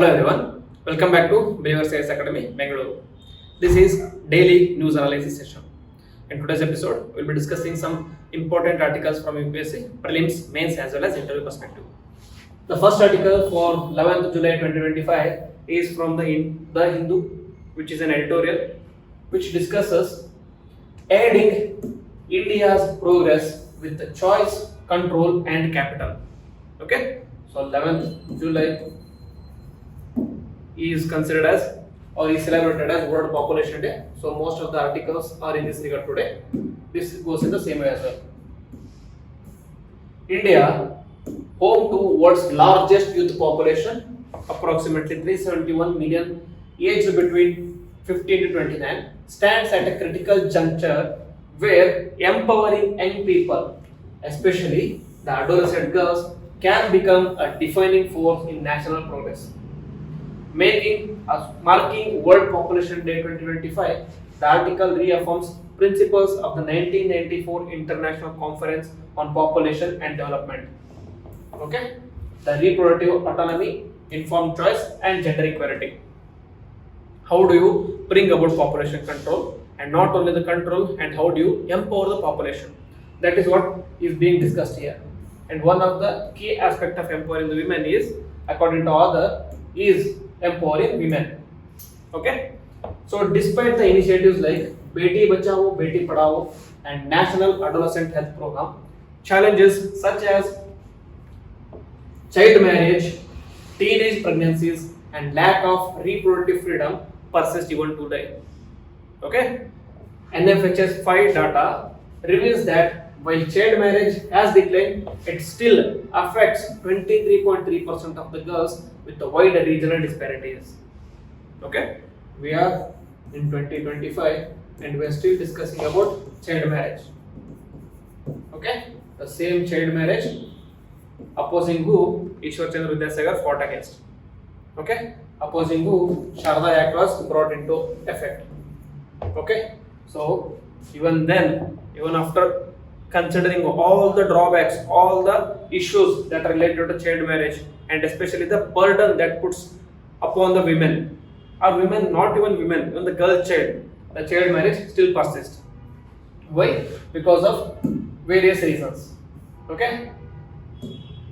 everyone, welcome back to Vinayak CSE Academy, Bengaluru. This is daily news analysis session. In today's episode, we'll be discussing some important articles from UPSC prelims, mains as well as interview perspective. The first article for 11th July 2025 is from the Hindu, which is an editorial which discusses aiding India's progress with the choice, control and capital. Okay, so 11th July is considered as or is celebrated as World Population Day. So most of the articles are in this regard today. This goes in the same way as well. India, home to world's largest youth population, approximately 371 million, aged between 15 to 29, stands at a critical juncture where empowering young people, especially the adolescent girls, can become a defining force in national progress. Marking World Population Day 2025, the article reaffirms principles of the 1994 International Conference on Population and Development. Okay, the reproductive autonomy, informed choice, and gender equality. How do you bring about population control, and not only the control, and how do you empower the population? That is what is being discussed here. And one of the key aspects of empowering the women is, according to author, is empowering women. Okay, so despite the initiatives like Beti Bachao, Beti Padhao and National Adolescent Health Program, challenges such as child marriage, teenage pregnancies and lack of reproductive freedom persist even today. Okay, NFHS 5 data reveals that while child marriage has declined, it still affects 23.3% of the girls with the wide regional disparities. Okay, we are in 2025 and we are still discussing about child marriage. Okay, the same child marriage opposing who Ishwar Chandra Vidyasagar fought against. Okay, opposing who Sharda Act was brought into effect. Okay, so even then, even after considering all the drawbacks, all the issues that are related to child marriage, and especially the burden that puts upon the women, or women, not even women, even the girl child, the child marriage still persists. Why? Because of various reasons. Okay.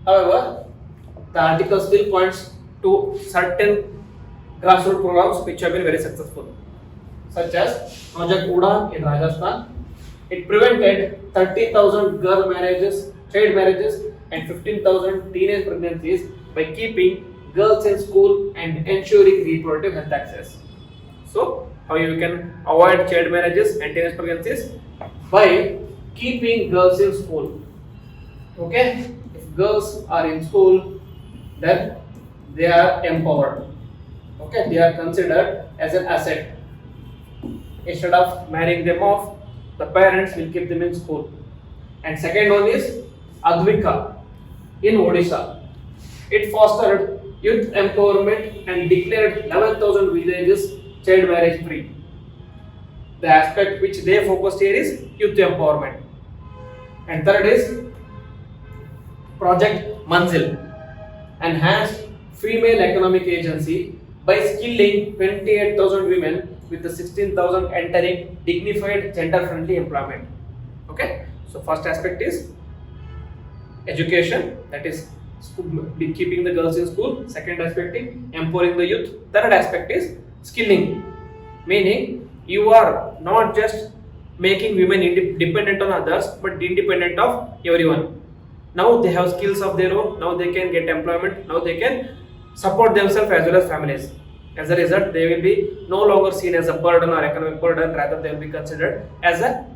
However, the article still points to certain grassroots programs which have been very successful, such as Project Udaan in Rajasthan. It prevented 30,000 girl marriages, child marriages, and 15,000 teenage pregnancies by keeping girls in school and ensuring reproductive health access. So, how you can avoid child marriages and teenage pregnancies? By keeping girls in school. Okay, if girls are in school, then they are empowered. Okay, they are considered as an asset. Instead of marrying them off, the parents will keep them in school. And second one is Advika in Odisha. It fostered youth empowerment and declared 11,000 villages child marriage free. The aspect which they focused here is youth empowerment. And third is Project Manzil, enhanced female economic agency by skilling 28,000 women with the 16,000 entering dignified gender-friendly employment. Okay, so first aspect is education, that is keeping the girls in school. Second aspect is empowering the youth. Third aspect is skilling, meaning you are not just making women dependent on others, but independent of everyone. Now they have skills of their own. Now they can get employment. Now they can support themselves as well as families. As a result, they will be no longer seen as a burden or economic burden, rather they will be considered as a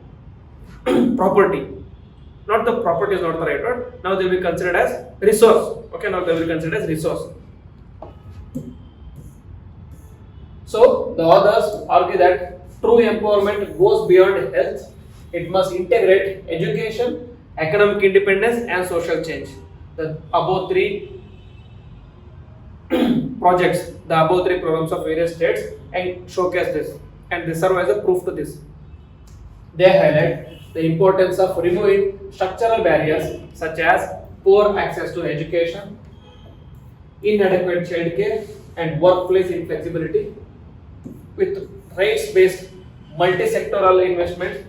property. Not the property is not the right word. Now they will be considered as resource. Okay, now they will be considered as resource. So the authors argue that true empowerment goes beyond health. It must integrate education, economic independence, and social change. The above three projects, the above three programs of various states, and showcase this, and they serve as a proof to this. They highlight the importance of removing structural barriers such as poor access to education, inadequate child care, and workplace inflexibility. With rates-based multi-sectoral investment,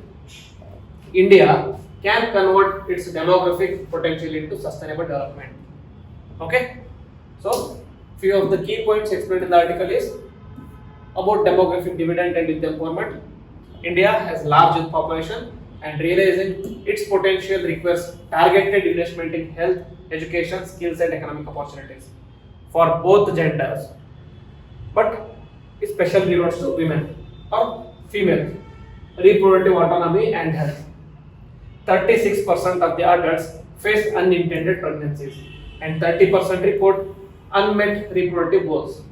India can convert its demographic potential into sustainable development. Okay, so few of the key points explained in the article is about demographic dividend and youth empowerment. India has large youth population and realizing its potential requires targeted investment in health, education, skills and economic opportunities for both genders. But special rewards to women or female, reproductive autonomy and health. 36% of the adults face unintended pregnancies and 30% report unmet reproductive goals.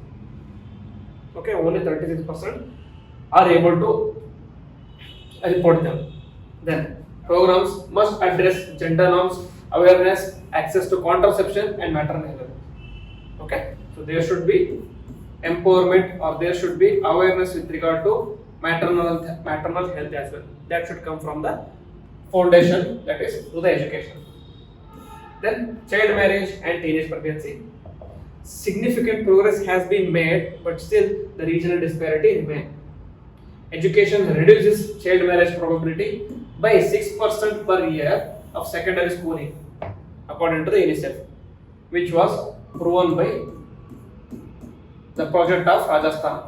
Okay, only 36% are able to report them. Then programs must address gender norms, awareness, access to contraception and maternal health. Okay, so there should be empowerment or there should be awareness with regard to maternal health as well. That should come from the foundation, that is through the education. Then child marriage and teenage pregnancy. Significant progress has been made, but still the regional disparity remains. Education reduces child marriage probability by 6% per year of secondary schooling, according to the UNICEF, which was proven by the project of Rajasthan.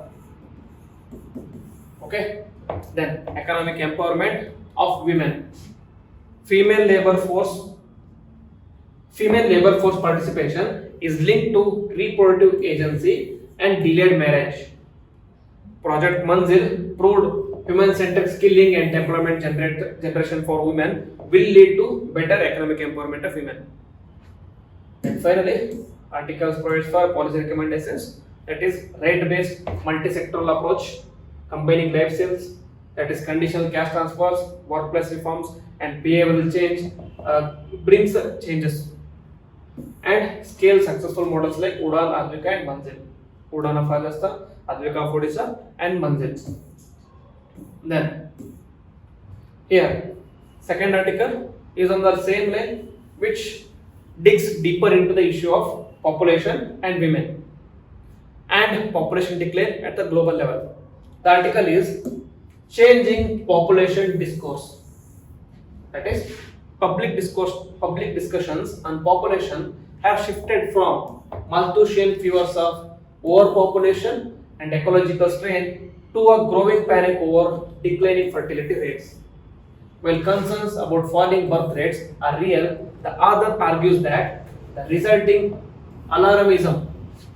Okay, then economic empowerment of women. Female labor force participation is linked to reproductive agency and delayed marriage. Project Manzil proved human-centered skilling and employment generation for women will lead to better economic empowerment of women. And finally, articles provides for policy recommendations, that is right-based multi-sectoral approach, combining life skills, that is conditional cash transfers, workplace reforms and behavioral change brings changes, and scale successful models like Udan, Advika and Manzil. Udan of Rajasthan, Advika of Odisha and Manzil. Then here second article is on the same line, which digs deeper into the issue of population and women and population decline at the global level. The article is changing population discourse, that is public discussions on population have shifted from Malthusian fears of overpopulation and ecological strain to a growing panic over declining fertility rates. While concerns about falling birth rates are real, the author argues that the resulting alarmism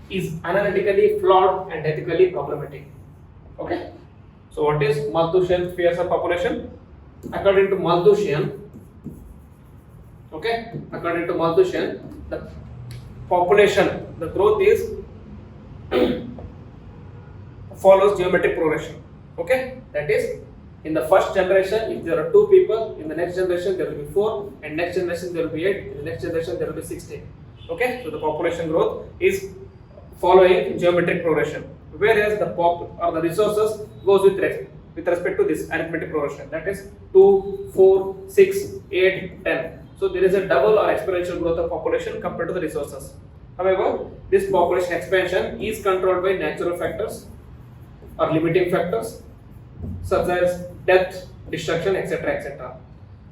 is analytically flawed and ethically problematic. Okay, so what is Malthusian fears of population? According to Malthusian, the population, the growth is follows geometric progression. Okay, that is in the first generation, if there are 2 people, in the next generation there will be 4, and next generation there will be 8, in the next generation there will be 16. Okay, so the population growth is following geometric progression, whereas the resources goes with respect to this arithmetic progression, that is 2, 4, 6, 8, 10. So there is a double or exponential growth of population compared to the resources. However, this population expansion is controlled by natural factors or limiting factors such as death, destruction, etc., etc.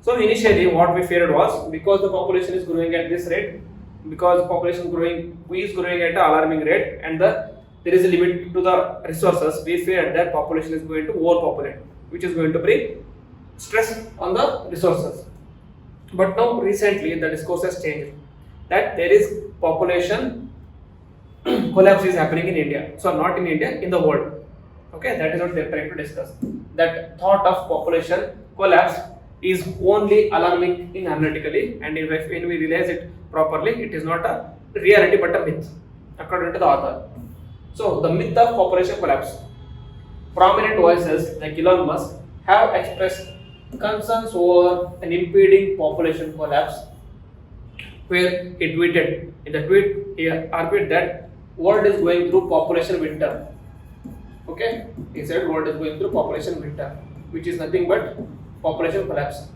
So initially what we feared was, because the population is growing at this rate, because population is growing at an alarming rate, and there is a limit to the resources, we feared that population is going to overpopulate, which is going to bring stress on the resources. But now recently the discourse has changed, that there is population collapse is happening in India. So not in India, in the world. Okay, that is what they are trying to discuss. That thought of population collapse is only alarming analytically, and when we realize it properly, it is not a reality but a myth, according to the author. So the myth of population collapse. Prominent voices like Elon Musk have expressed concerns over an impending population collapse, where he tweeted, in the tweet he argued that world is going through population winter. Okay, he said world is going through population winter, which is nothing but population collapse,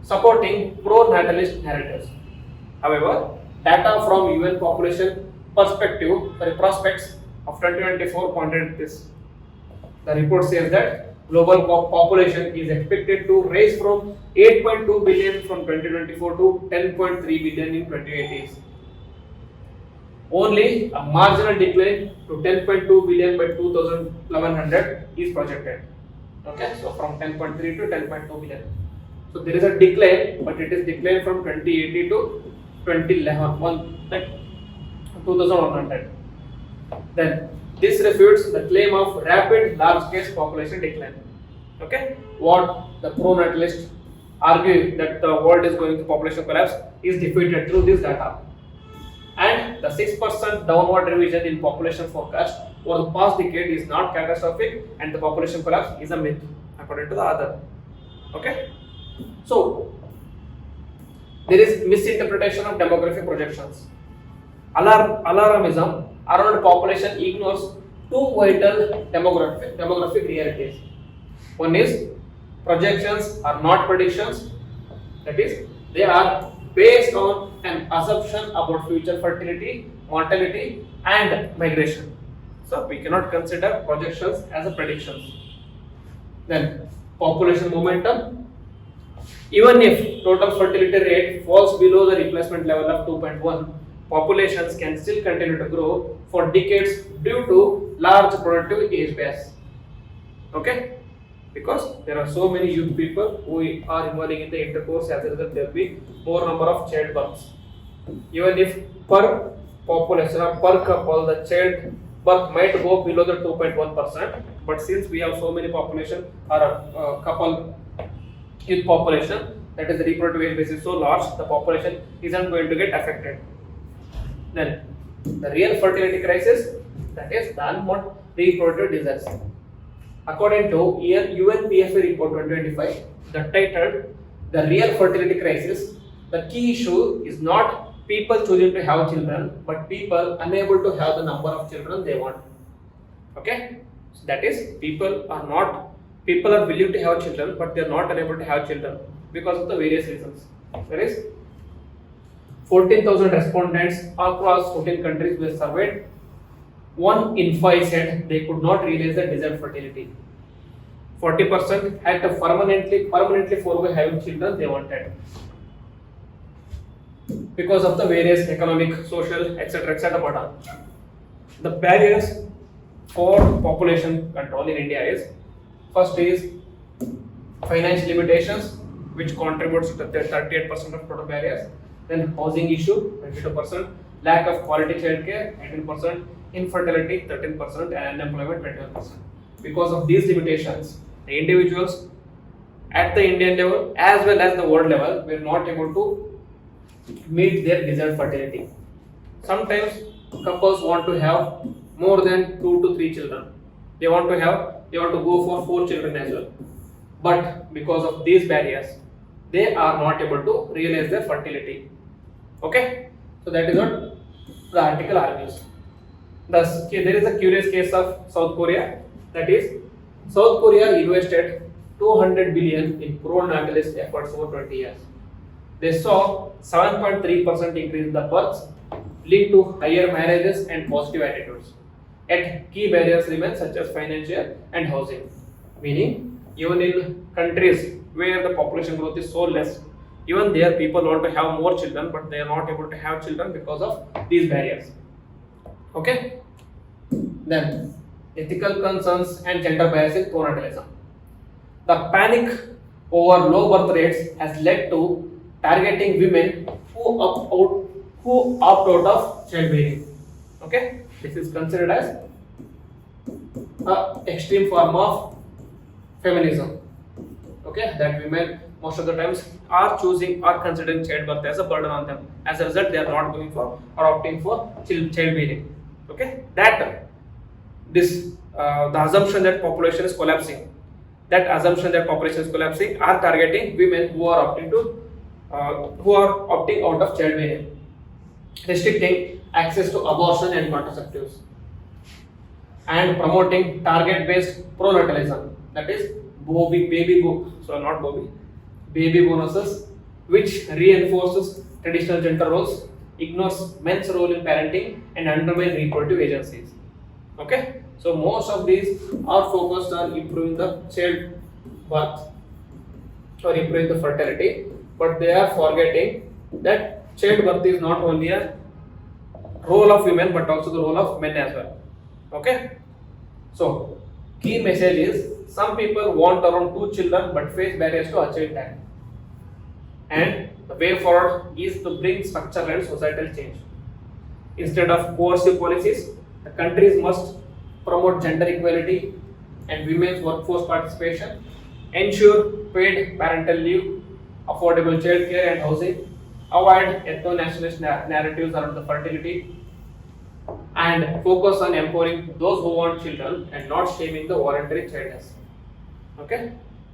supporting pro-natalist narratives. However, data from UN population prospects of 2024 pointed this. The report says that global population is expected to rise from 8.2 billion from 2024 to 10.3 billion in 2080. Only a marginal decline to 10.2 billion by 2100 is projected. Okay, so from 10.3 to 10.2 billion. So there is a decline, but it is decline from 2080 to 2011, like 2100. Then this refutes the claim of rapid large-scale population decline. Okay, what the pro-natalists argue that the world is going to population collapse is defeated through this data. And the 6% downward revision in population forecast over the past decade is not catastrophic, and the population collapse is a myth, according to the other. Okay, so there is misinterpretation of demographic projections. Alarmism around population ignores two vital demographic realities. One is projections are not predictions, that is, they are based on an assumption about future fertility, mortality, and migration. So we cannot consider projections as a predictions. Then population momentum. Even if total fertility rate falls below the replacement level of 2.1, populations can still continue to grow for decades due to large productive age base. Okay? Because there are so many youth people who are involving in the intercourse, as a result there will be more number of childbirths. Even if per population or per couple the child birth might go below the 2.1%, but since we have so many population or a couple youth population, that is the reproductive age base is so large, the population isn't going to get affected. Then the real fertility crisis, that is the unmet reproductive disease. According to UNPFA report 2025, the titled "The Real Fertility Crisis," the key issue is not people choosing to have children, but people unable to have the number of children they want. Okay, so that is people are willing to have children, but they are not unable to have children because of the various reasons. There is 14,000 respondents across 14 countries were surveyed. 1 in 5 said they could not realize the desired fertility. 40% had to permanently forego having children they wanted because of the various economic, social, etc. The barriers for population control in India is, first is financial limitations, which contributes to 38% of total barriers. Then housing issue, 22%, lack of quality childcare, 18%, infertility, 13%, and unemployment, 21%. Because of these limitations, the individuals at the Indian level as well as the world level were not able to meet their desired fertility. Sometimes couples want to have more than 2 to 3 children. They want to go for 4 children as well. But because of these barriers, they are not able to realize their fertility. Okay, so that is what the article argues. Thus, there is a curious case of South Korea. That is, South Korea invested 200 billion in pro-natalist efforts over 20 years. They saw 7.3% increase in the births, linked to higher marriages and positive attitudes. Yet key barriers remain, such as financial and housing. Meaning, even in countries where the population growth is so less, even there people want to have more children, but they are not able to have children because of these barriers. Okay. Then ethical concerns and gender bias in pronatalism. The panic over low birth rates has led to targeting women who opt out of childbearing. Okay, this is considered as an extreme form of feminism. Okay, that women most of the times are considering childbirth as a burden on them. As a result, they are not going for or opting for childbearing. Okay, that the assumption that population is collapsing, are targeting women who are opting out of childbearing, restricting access to abortion and contraceptives, and promoting target-based pronatalism. That is baby bonuses, which reinforces traditional gender roles, ignores men's role in parenting, and undermines reproductive agencies. Okay, so most of these are focused on improving the child birth or improving the fertility, but they are forgetting that childbirth is not only a role of women but also the role of men as well. Okay, so key message is some people want around 2 children but face barriers to achieve that. And the way forward is to bring structural and societal change. Instead of coercive policies, the countries must promote gender equality and women's workforce participation, ensure paid parental leave, affordable childcare and housing, avoid ethno-nationalist narratives around the fertility, and focus on empowering those who want children and not shaming the voluntary childless. Okay?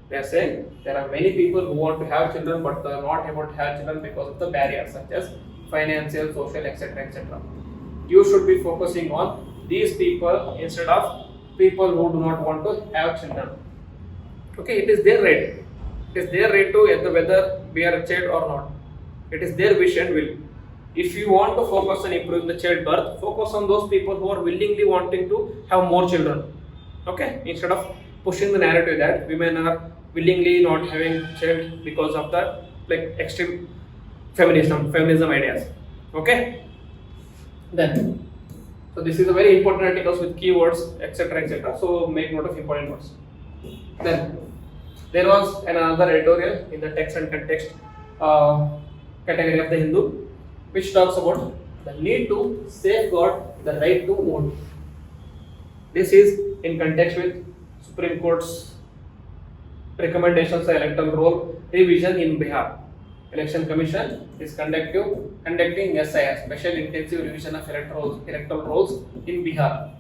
They are saying there are many people who want to have children but they are not able to have children because of the barriers such as financial, social, etc. etc. You should be focusing on these people instead of people who do not want to have children. Okay, it is their right. It is their right to whether bear a child or not. It is their wish and will. If you want to focus on improving the childbirth, focus on those people who are willingly wanting to have more children. Okay, instead of pushing the narrative that women are willingly not having child because of the like extreme feminism ideas. Okay, then so this is a very important articles with keywords etc etc. So make note of important words. Then there was another editorial in the text and context category of the Hindu, which talks about the need to safeguard the right to vote. This is in context with Supreme Court's recommendations on electoral roll revision in Bihar. Election Commission is conducting SIR, Special Intensive Revision of electoral rolls in Bihar.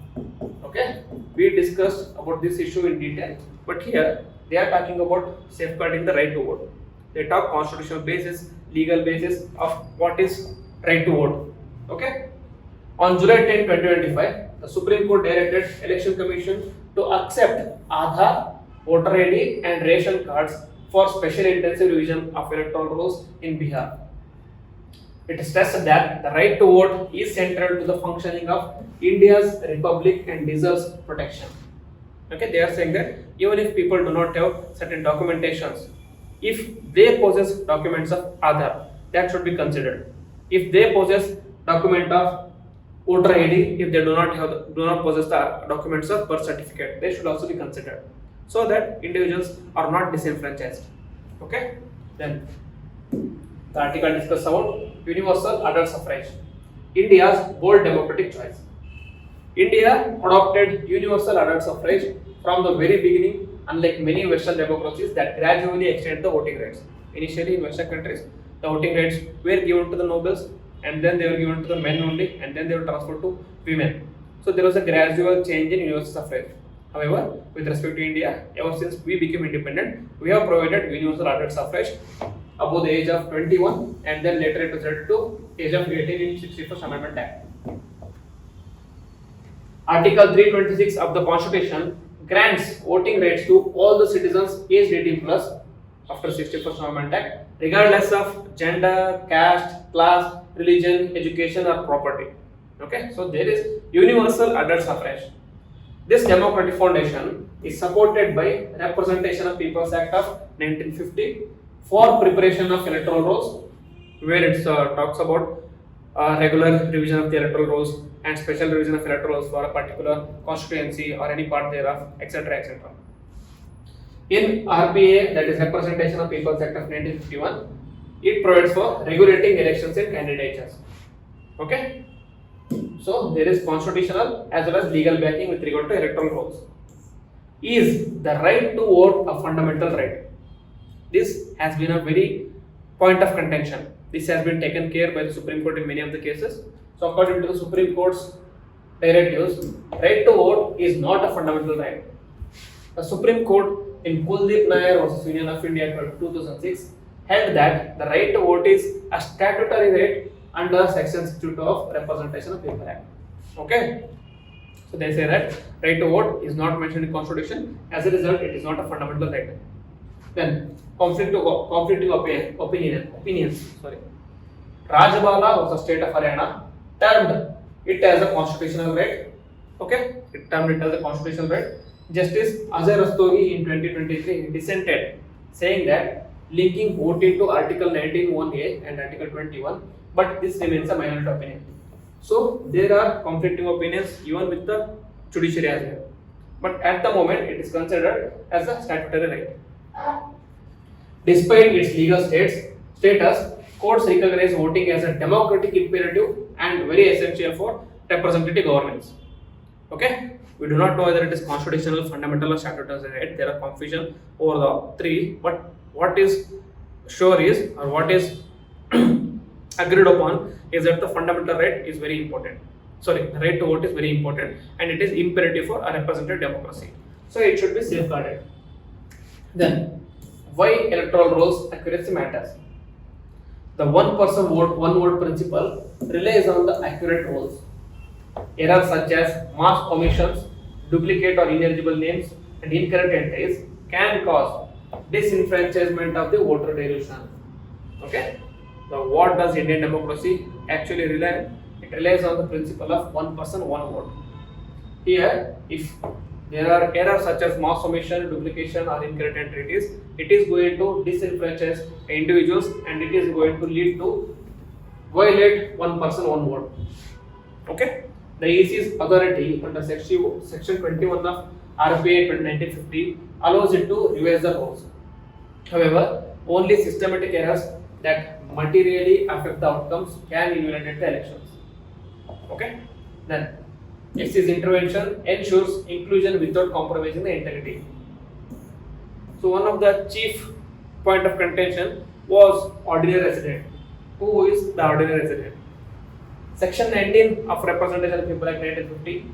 Okay, we discussed about this issue in detail, but here they are talking about safeguarding the right to vote. They talk constitutional basis, legal basis of what is right to vote. Okay, on July 10, 2025, the Supreme Court directed Election Commission to accept Aadhaar, voter ID, and ration cards for special intensive revision of electoral rolls in Bihar. It stressed that the right to vote is central to the functioning of India's republic and deserves protection. Okay, they are saying that even if people do not have certain documentations, if they possess documents of Aadhaar, that should be considered. If they possess document of voter ID, if they do not possess the documents of birth certificate, they should also be considered, so that individuals are not disenfranchised. Okay, then the article discusses about universal adult suffrage, India's bold democratic choice. India adopted universal adult suffrage from the very beginning, unlike many Western democracies that gradually extended the voting rights. Initially, in Western countries, the voting rights were given to the nobles, and then they were given to the men only, and then they were transferred to women. So there was a gradual change in universal suffrage. However, with respect to India, ever since we became independent, we have provided universal adult suffrage above the age of 21, and then later it was added to age of 18 in 61st Amendment Act. Article 326 of the Constitution grants voting rights to all the citizens aged 18 plus after 61st Amendment Act, regardless of gender, caste, class, religion, education, or property. Okay, so there is universal adult suffrage. This democratic foundation is supported by Representation of People's Act of 1950 for preparation of electoral rolls, where it talks about regular revision of the electoral rolls and special revision of electoral rolls for a particular constituency or any part thereof, etc. etc. In RPA, that is Representation of People's Act of 1951, it provides for regulating elections and candidatures. Okay, so there is constitutional as well as legal backing with regard to electoral rolls. Is the right to vote a fundamental right? This has been a very point of contention. This has been taken care by the Supreme Court in many of the cases. So according to the Supreme Court's directives, right to vote is not a fundamental right. The Supreme Court in Kuldeep Nair vs Union of India 2006 held that the right to vote is a statutory right under Section 62 of Representation of People Act. Okay, so they say that right to vote is not mentioned in Constitution. As a result, it is not a fundamental right. Then conflicting opinions. Rajabala was the state of Haryana termed it as a constitutional right. Okay, it termed it as a constitutional right. Justice Ajay Rastogi in 2023 dissented, saying that linking voting to Article 19(1)(a) and Article 21, but this remains a minority opinion. So there are conflicting opinions even with the judiciary as well. But at the moment, it is considered as a statutory right. Despite its legal status, courts recognize voting as a democratic imperative and very essential for representative governance. Okay, we do not know whether it is constitutional, fundamental, or statutory right. There are confusion over the three, but what is sure is, or what is agreed upon, is that the fundamental right is very important. Sorry, the right to vote is very important, and it is imperative for a representative democracy. So it should be safeguarded. Then, why electoral rolls accuracy matters? The one person vote, one vote principle relies on the accurate rolls. Errors such as mass omissions, duplicate or ineligible names, and incorrect entries can cause disenfranchisement of the voter delusion. Okay. So what does Indian democracy actually rely on? It relies on the principle of one person, one vote. Here, if there are errors such as mass omission, duplication, or incorrect entries, it is going to disenfranchise individuals, and it is going to lead to violate one person, one vote. Okay. The EC's authority under Section 21 of RPA 1950 allows it to revise the rules. However, only systematic errors that materially affect the outcomes can invalidate the elections. Okay? Then, EC's intervention ensures inclusion without compromising the integrity. So, one of the chief point of contention was ordinary resident. Who is the ordinary resident? Section 19 of Representation of People Act 1950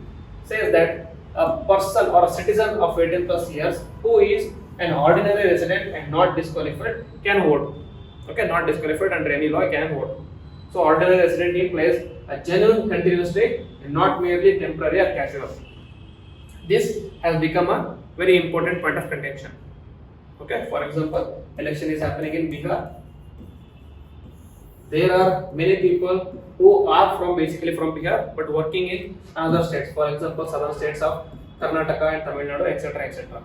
says that a person or a citizen of 18 plus years who is an ordinary resident and not disqualified can vote. Okay, not disqualified under any law can vote. So, ordinary resident implies a genuine continuous stay and not merely temporary or casual. This has become a very important point of contention. Okay, for example, election is happening in Bihar. There are many people who are basically from Bihar but working in other states, for example, southern states of Karnataka and Tamil Nadu, etc. etc.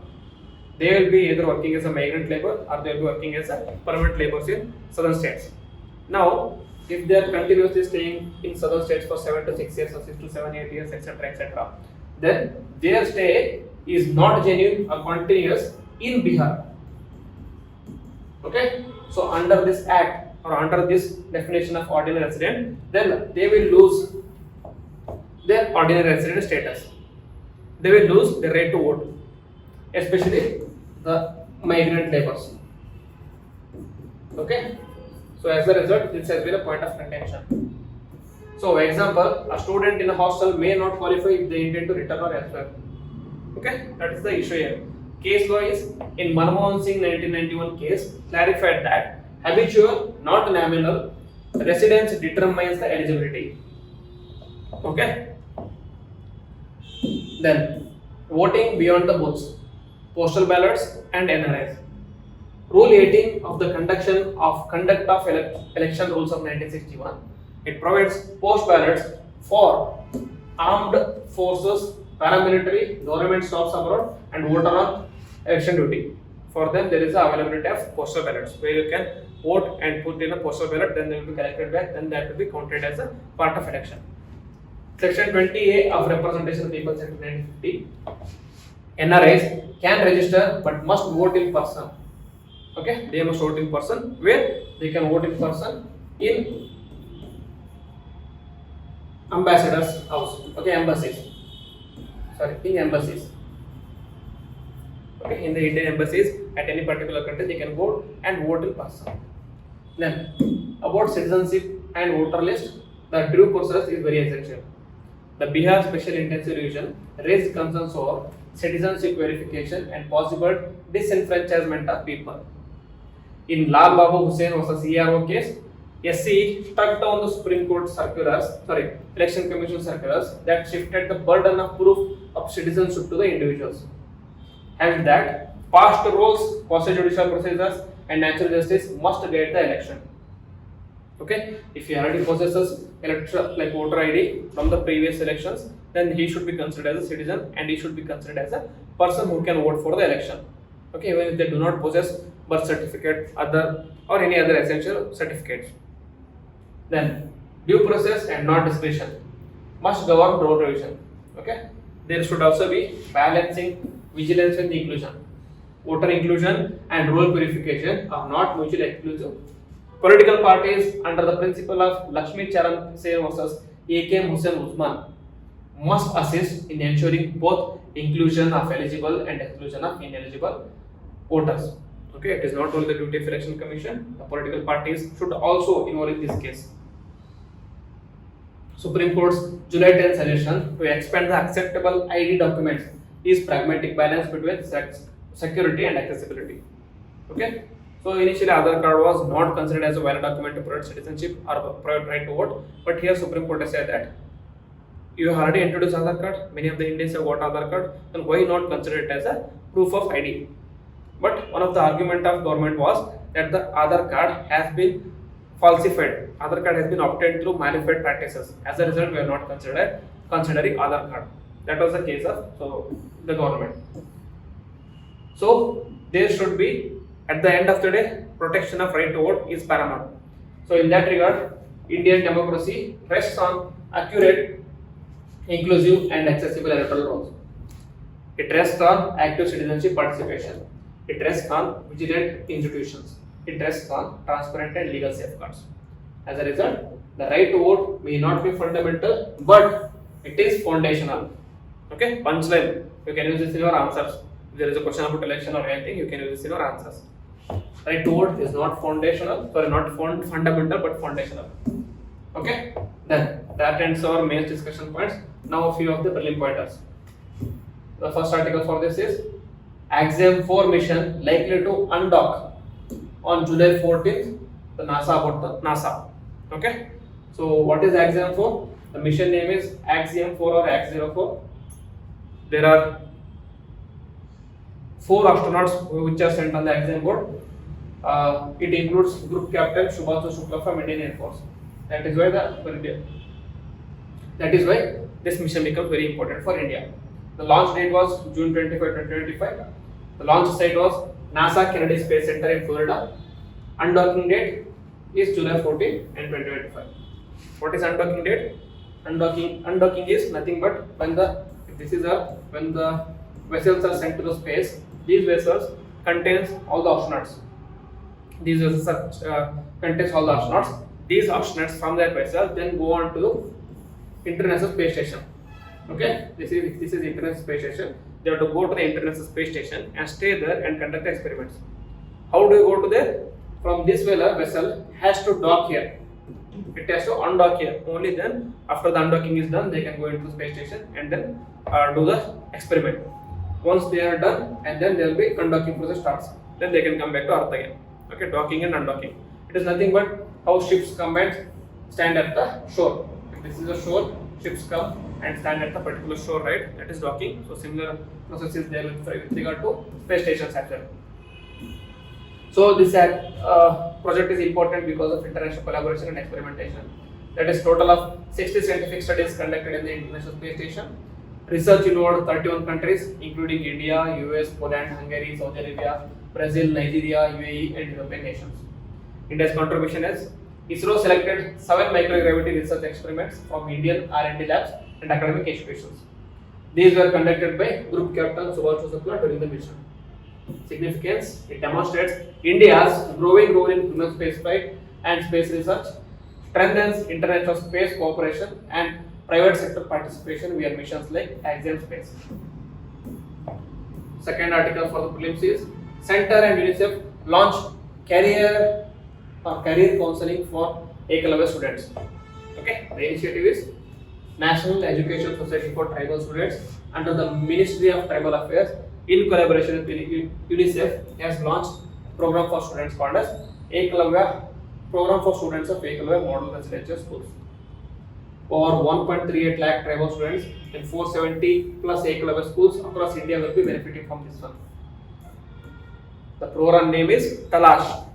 They will be either working as a migrant labor or they will be working as a permanent laborers in southern states. Now, if they are continuously staying in southern states for 7 to 6 years or 6 to 7, 8 years, etc., etc., then their stay is not genuine or continuous in Bihar. Okay, so under this act, or under this definition of ordinary resident, then they will lose their ordinary resident status. They will lose their right to vote, especially the migrant laborers. Okay, so as a result, this has been a point of contention. So, example, a student in a hostel may not qualify if they intend to return or elsewhere. Okay, that is the issue here. Case law is in Manmohan Singh 1991 case clarified that habitual, not nominal, residence determines the eligibility. Okay. Then, voting beyond the booths, postal ballots, and NRIs. Rule 18 of the conduct of election rules of 1961. It provides post ballots for armed forces, paramilitary, government staffs abroad, and voter on election duty. For them, there is the availability of postal ballots where you can vote and put in a postal ballot, then they will be collected back, then that will be counted as a part of election. Section 20A of Representation of People Act 1950. NRIs can register but must vote in person. Okay, they must vote in person. Where they can vote in person? In ambassador's house. Okay, embassies. Sorry, in embassies. Okay, in the Indian embassies at any particular country, they can vote and vote in person. Then, about citizenship and voter list, the due process is very essential. The Bihar Special Intensive Revision raised concerns over citizenship verification and possible disenfranchisement of people. In Lal Babu Hussain vs. ERO case, SC struck down the Supreme Court Election Commission circulars that shifted the burden of proof of citizenship to the individuals. Held that past rules, quasi-judicial procedures, and natural justice must guide the election. Okay, if he already possesses like voter ID from the previous elections, then he should be considered as a citizen and he should be considered as a person who can vote for the election. Okay, even if they do not possess birth certificate, other or any other essential certificates. Then due process and not discretion must govern road revision. Okay, there should also be balancing vigilance and inclusion. Voter inclusion and role purification are not mutually exclusive. Political parties under the principle of Lakshmi Charan Sen versus A.K. Hussain Usman must assist in ensuring both inclusion of eligible and exclusion of ineligible voters. Okay, it is not only the duty of election commission, the political parties should also involve in this case. Supreme Court's July 10 suggestion to expand the acceptable ID documents is pragmatic balance between security and accessibility. Okay, so initially Aadhaar card was not considered as a valid document to provide citizenship or provide right to vote, but here Supreme Court has said that you have already introduced Aadhaar card, many of the Indians have got Aadhaar card, then why not consider it as a proof of ID? But one of the argument of government was that the Aadhaar card has been falsified. Aadhaar card has been obtained through malified practices. As a result, we are not considering Aadhaar card. That was the case of the government. So there should be, at the end of the day, protection of right to vote is paramount. So in that regard, Indian democracy rests on accurate, inclusive and accessible electoral rolls. It rests on active citizenship participation. It rests on vigilant institutions. It rests on transparent and legal safeguards. As a result, the right to vote may not be fundamental, but it is foundational. Okay, punchline. You can use this in your answers. If there is a question about election or anything, you can use this in your answers. Right to vote is not foundational, sorry, not fundamental, but foundational. Okay, then that ends our main discussion points. Now a few of the prelim pointers. The first article for this is Exam 4 mission likely to undock on July 14th. The NASA about the NASA. Okay, so what is Exam 4? The mission name is Axiom 4 or Ax04. There are 4 astronauts which are sent on the exam board. It includes Group Captain Subhasu Shukla from Indian Air Force. That is why this mission becomes very important for India. The launch date was June 25, 2025. The launch site was NASA Kennedy Space Center in Florida. Undocking date is July 14 and 2025. What is undocking date? Undocking is nothing but when the vessels are sent to the space. These vessels contains all the astronauts. These vessels contains all the astronauts. These astronauts from that vessel then go on to the International Space Station. Okay, this is International Space Station. They have to go to the International Space Station and stay there and conduct experiments. How do you go to there? From this vessel has to dock here. It has to undock here. Only then, after the undocking is done, they can go into the space station and then do the experiment. Once they are done, and then there will be undocking process starts. Then they can come back to Earth again. Okay, docking and undocking. It is nothing but how ships come and stand at the shore. If this is a shore, ships come and stand at the particular shore, right? That is docking. So similar process is there with regard to space stations as well. So this project is important because of international collaboration and experimentation. That is total of 60 scientific studies conducted in the International Space Station. Research involved 31 countries including India, US, Poland, Hungary, Saudi Arabia, Brazil, Nigeria, UAE and European nations. India's contribution is ISRO selected 7 microgravity research experiments from Indian R&D labs and academic institutions. These were conducted by Group Captain Subhasu Shukla during the mission. Significance: it demonstrates India's growing role in human spaceflight and space research, strengthens international space cooperation and private sector participation via missions like Axiom Space. Second article for the prelims is Center and UNICEF launch career counseling for Eklavya students. Okay, the initiative is National Education Society for Tribal Students under the Ministry of Tribal Affairs in collaboration with UNICEF has launched program for students called as Eklavya Program for Students of Eklavya Model Residential Schools. Over 1.38 lakh tribal students in 470 plus Eklavya schools across India will be benefiting from this one. The program name is Talash.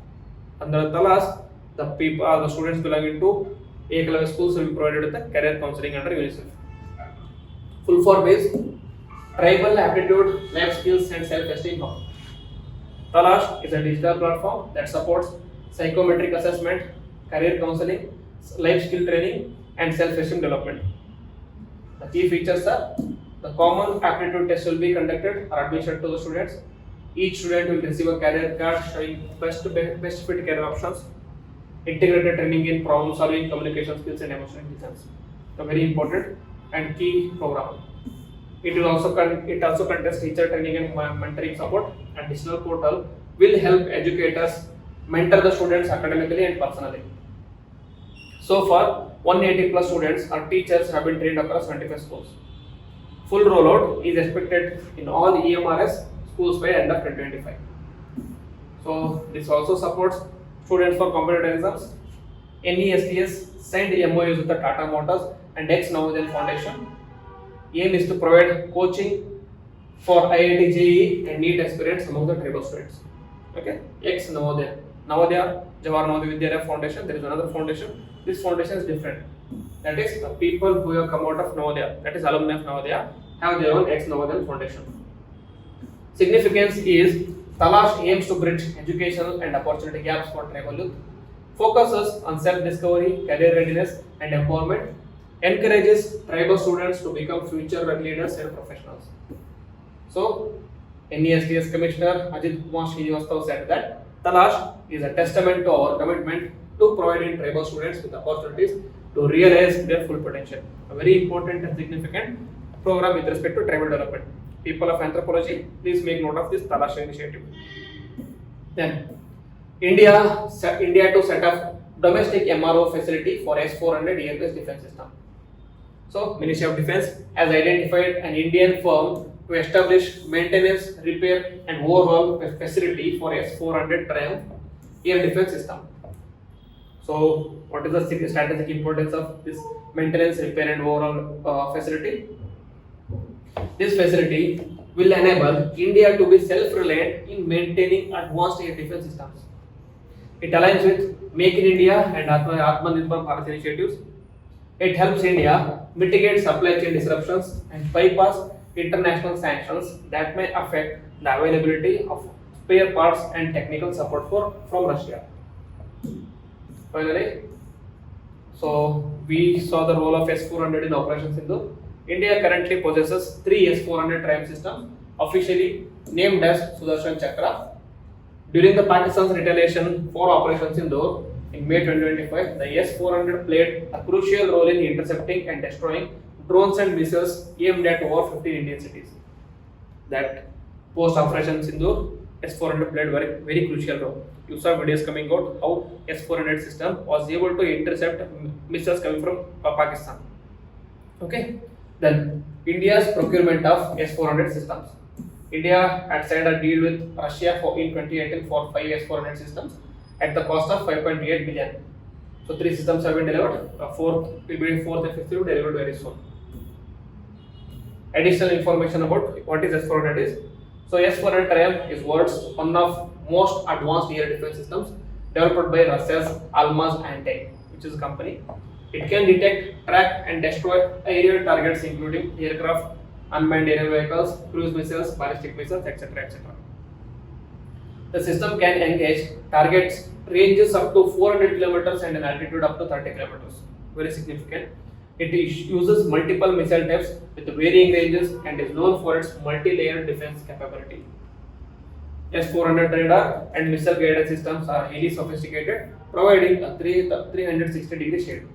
Under Talash, the students belonging to A schools will be provided with the career counseling under UNICEF. Full form is Tribal Aptitude, Life Skills and Self-Esteem Hub. Talash is a digital platform that supports psychometric assessment, career counseling, life skill training, and self-esteem development. The key features are the common aptitude test will be conducted or admission to the students. Each student will receive a career card showing best fit career options, integrated training in problem solving, communication skills, and emotional intelligence. A very important and key program. It also contains teacher training and mentoring support. And digital portal will help educators mentor the students academically and personally. So far, 180 plus students or teachers have been trained across 25 schools. Full rollout is expected in all EMRS schools by end of 2025. So this also supports students for competitive exams. NESTS signed MOUs with the Tata Motors and ex Navodaya Foundation. Aim is to provide coaching for IIT JEE and NEET aspirants among the tribal students. Okay, ex Navodaya, Jawahar Navodaya Vidyalaya Foundation. There is another foundation. This foundation is different. That is, the people who have come out of Navodaya, that is alumni of Navodaya, have their own ex Navodaya Foundation. Significance is Talash aims to bridge educational and opportunity gaps for tribal youth, focuses on self-discovery, career readiness, and empowerment, encourages tribal students to become future leaders and professionals. So, NESTS Commissioner Ajit Kumar Srivastava said that Talash is a testament to our commitment to providing tribal students with opportunities to realize their full potential. A very important and significant program with respect to tribal development. People of anthropology, please make note of this Talash initiative. Then, India to set up domestic MRO facility for S-400 air-based defense system. So, Ministry of Defense has identified an Indian firm to establish maintenance, repair, and overhaul facility for S-400 Triumph air defense system. So, what is the strategic importance of this maintenance, repair, and overhaul facility? This facility will enable India to be self-reliant in maintaining advanced air defense systems. It aligns with Make in India and Atmanirbhar Bharat initiatives. It helps India mitigate supply chain disruptions and bypass international sanctions that may affect the availability of spare parts and technical support from Russia. Finally, so we saw the role of S-400 in Operation Sindhu. India currently possesses 3 S-400 Triumph systems, officially named as Sudarshan Chakra. During the Pakistan's retaliation for Operation Sindhu in May 2025, the S-400 played a crucial role in intercepting and destroying drones and missiles aimed at over 15 Indian cities. That post-Operation Sindhu, S-400 played very crucial role. You saw videos coming out how S-400 system was able to intercept missiles coming from Pakistan. Okay. Then India's procurement of S-400 systems. India had signed a deal with Russia in 2018 for 5 S-400 systems at the cost of 5.8 billion. So 3 systems have been delivered. Fourth and fifth will be delivered very soon. Additional information about what is S-400 is. So S-400 Triumph is world's one of most advanced air defense systems developed by Russia's Almaz Antey, which is a company. It can detect, track, and destroy aerial targets including aircraft, unmanned aerial vehicles, cruise missiles, ballistic missiles, etc. etc. The system can engage targets ranges up to 400 kilometers and an altitude up to 30 kilometers. Very significant. It uses multiple missile types with varying ranges and is known for its multi-layered defense capability. S-400 radar and missile guidance systems are highly sophisticated, providing a 360-degree shade.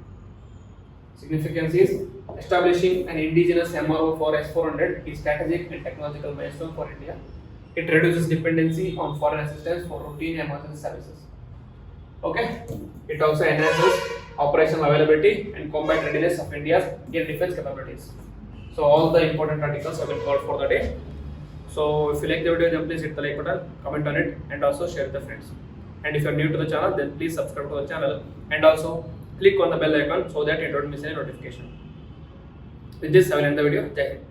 Significance is establishing an indigenous MRO for S-400 is strategic and technological milestone for India. It reduces dependency on foreign assistance for routine emergency services. Okay. It also enhances operational availability and combat readiness of India's air defense capabilities. So all the important articles have been covered for the day. So if you like the video, then please hit the like button, comment on it, and also share with the friends. And if you are new to the channel, then please subscribe to the channel and also click on the bell icon so that you don't miss any notification. With this, I will end the video. Jai Hind.